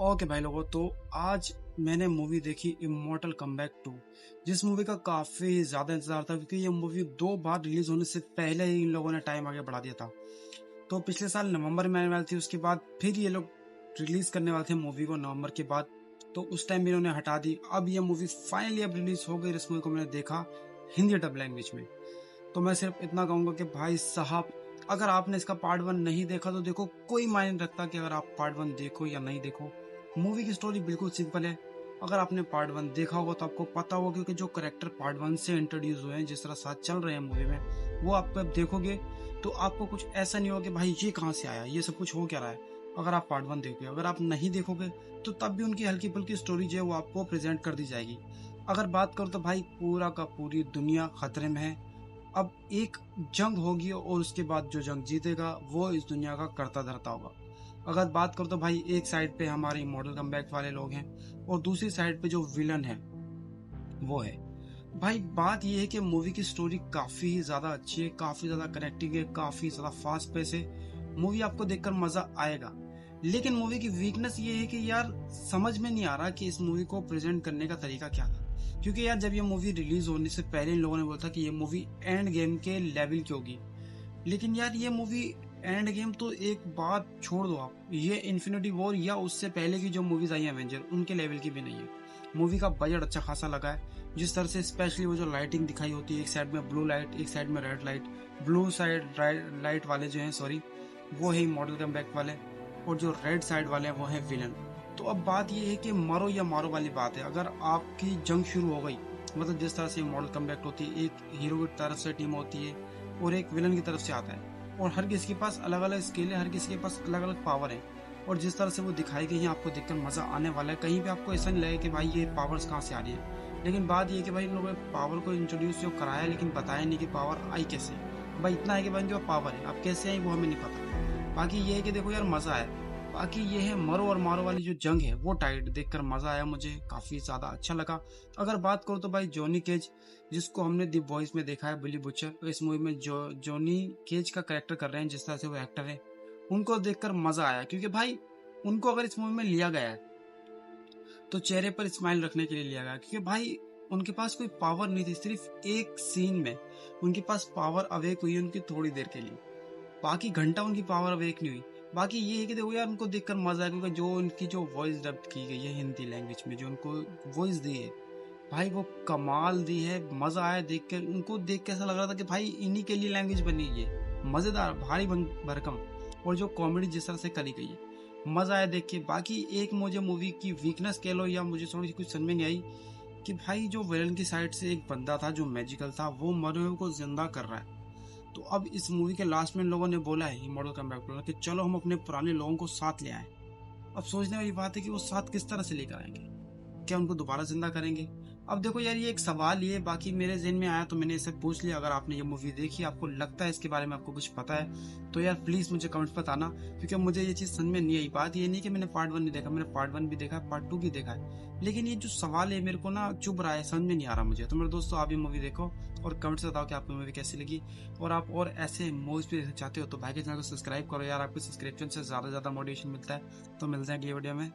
Okay भाई लोगों, तो आज मैंने मूवी देखी इमॉर्टल कमबैक 2। जिस मूवी का काफी ज्यादा इंतजार था क्योंकि ये मूवी 2 बार रिलीज होने से पहले ही इन लोगों ने टाइम आगे बढ़ा दिया था। तो पिछले साल नवंबर में आने वाली थी, उसके बाद फिर ये लोग रिलीज करने वाले थे मूवी को नवंबर के बाद। तो उस टाइम इन्होंने हटा दी। अब ये मूवी फाइनली अब रिलीज हो गई। इस मूवी को मैंने देखा हिंदी डब लैंग्वेज में। तो मैं सिर्फ इतना कहूंगा कि भाई साहब, अगर आपने इसका पार्ट 1 नहीं देखा तो देखो, कोई मायने नहीं रखता कि अगर आप पार्ट 1 देखो या नहीं देखो। मूवी की स्टोरी बिल्कुल सिंपल है। अगर आपने पार्ट 1 देखा होगा तो आपको पता होगा, क्योंकि जो करेक्टर पार्ट 1 से इंट्रोड्यूस हुए हैं, जिस तरह साथ चल रहे हैं मूवी में, वो आप अब देखोगे तो आपको कुछ ऐसा नहीं होगा कि भाई ये कहाँ से आया, ये सब कुछ हो क्या रहा है। अगर आप पार्ट 1 देखोगे, अगर आप नहीं देखोगे तो तब भी उनकी हल्की फुल्की स्टोरी जो है वो आपको प्रेजेंट कर दी जाएगी। अगर बात करो तो भाई पूरा का पूरी दुनिया खतरे में है। अब एक जंग होगी और उसके बाद जो जंग जीतेगा वो इस दुनिया का करता धरता होगा। अगर बात करो तो भाई एक साइड पे हमारे मॉडल कमबैक वाले लोग हैं और दूसरी साइड पे जो विलन है वो है। भाई बात ये है कि मूवी की स्टोरी काफी ज्यादा अच्छी है, काफी ज्यादा कनेक्टिंग है, काफी ज्यादा फास्ट पेस है। मूवी आपको देखकर मजा आएगा। लेकिन मूवी की वीकनेस ये है कि यार समझ में नहीं आ रहा कि इस मूवी को प्रेजेंट करने का तरीका क्या था। क्योंकि यार जब ये मूवी रिलीज होने से पहले इन लोगों ने बोला था कि ये मूवी एंड गेम के लेवल की होगी। लेकिन यार ये मूवी एंड गेम तो एक बात छोड़ दो आप, ये इन्फिनिटी वॉर या उससे पहले की जो मूवीज आई एवेंजर उनके लेवल की भी नहीं है। मूवी का बजट अच्छा खासा लगा है। जिस तरह से स्पेशली वो जो लाइटिंग दिखाई होती है, एक साइड में ब्लू लाइट, एक साइड में red light. Blue side light वाले जो हैं, सॉरी, वो है मॉडल कमबैक वाले, और जो रेड साइड वाले हैं वो है विलन। तो अब बात ये है कि मरो या मारो वाली बात है। अगर आपकी जंग शुरू हो गई, मतलब जिस तरह से मॉडल कमबैक होती है, एक हीरो की तरफ से टीम होती है और एक विलन की तरफ से आता है, और हर किसी के पास अलग अलग स्किल है, हर किसी के पास अलग अलग पावर है। और जिस तरह से वो दिखाई गई है आपको देखकर मजा आने वाला है। कहीं भी आपको ऐसा नहीं लगे कि भाई ये पावर्स कहाँ से आ रही है। लेकिन बात ये है कि भाई इन लोगों ने पावर को इंट्रोड्यूस जो कराया, लेकिन बताया नहीं कि पावर आई कैसे। भाई इतना है कि भाई जो पावर है अब कैसे आई वो हमें नहीं पता। बाकी ये है कि देखो यार मजा है। बाकी ये है मरो और मारो वाली जो जंग है वो टाइट देखकर मजा आया, मुझे काफी ज्यादा अच्छा लगा। अगर बात करो तो भाई जॉनी केज, जिसको हमने दी बॉयज में देखा है, बिली बुचर, तो इस मूवी में जो जॉनी केज का कैरेक्टर कर रहे हैं, जिस तरह से वो एक्टर है, उनको देखकर मजा आया। क्योंकि भाई उनको अगर इस मूवी में लिया गया है तो चेहरे पर स्माइल रखने के लिए लिया गया। क्योंकि भाई उनके पास कोई पावर नहीं थी, सिर्फ एक सीन में उनके पास पावर अवेक हुई उनकी थोड़ी देर के लिए। बाकी घंटा उनकी पावर अवेक नहीं हुई। बाकी ये है कि देखो यार उनको देखकर मजा आया, क्योंकि जो उनकी जो वॉइस डब की गई है हिंदी लैंग्वेज में, जो उनको वॉइस दी है भाई वो कमाल दी है। मजा आया देख कर, उनको देख के ऐसा लग रहा था कि भाई इन्हीं के लिए लैंग्वेज बनी है। मजेदार, भारी भरकम। और जो कॉमेडी जिस तरह से करी गई है, मजा आया देख के। बाकी एक मुझे मूवी की वीकनेस कह लो या मुझे थोड़ी सी कुछ समझ में नहीं आई कि भाई जो विलन की साइड से एक बंदा था जो मैजिकल था, वो मरे हुए को जिंदा कर रहा है। तो अब इस मूवी के लास्ट में इन लोगों ने बोला है, मॉडल कमबैक, कि चलो हम अपने पुराने लोगों को साथ ले आए। अब सोचने वाली बात है कि वो साथ किस तरह से लेकर आएंगे, क्या उनको दोबारा जिंदा करेंगे। अब देखो यार ये एक सवाल ये, बाकी मेरे जहन में आया तो मैंने इसे पूछ लिया। अगर आपने ये मूवी देखी, आपको लगता है इसके बारे में आपको कुछ पता है, तो यार प्लीज मुझे कमेंट्स बताना। क्योंकि मुझे ये चीज समझ में नहीं आई। बात ये नहीं कि मैंने पार्ट 1 नहीं देखा, मैंने पार्ट 1 भी देखा, पार्ट 2 भी देखा है, लेकिन ये जो सवाल है मेरे को ना चुभ रहा है, समझ में नहीं आ रहा मुझे। तो मेरे दोस्तों आप ये मूवी देखो और कमेंट से बताओ कि आपको मूवी कैसी लगी। और आप और ऐसे मूवीज भी देखना चाहते हो तो भाई के चैनल को सब्सक्राइब करो यार, आपको सब्सक्रिप्शन से ज्यादा मोटिवेशन मिलता है। तो मिलते हैं अगली वीडियो में।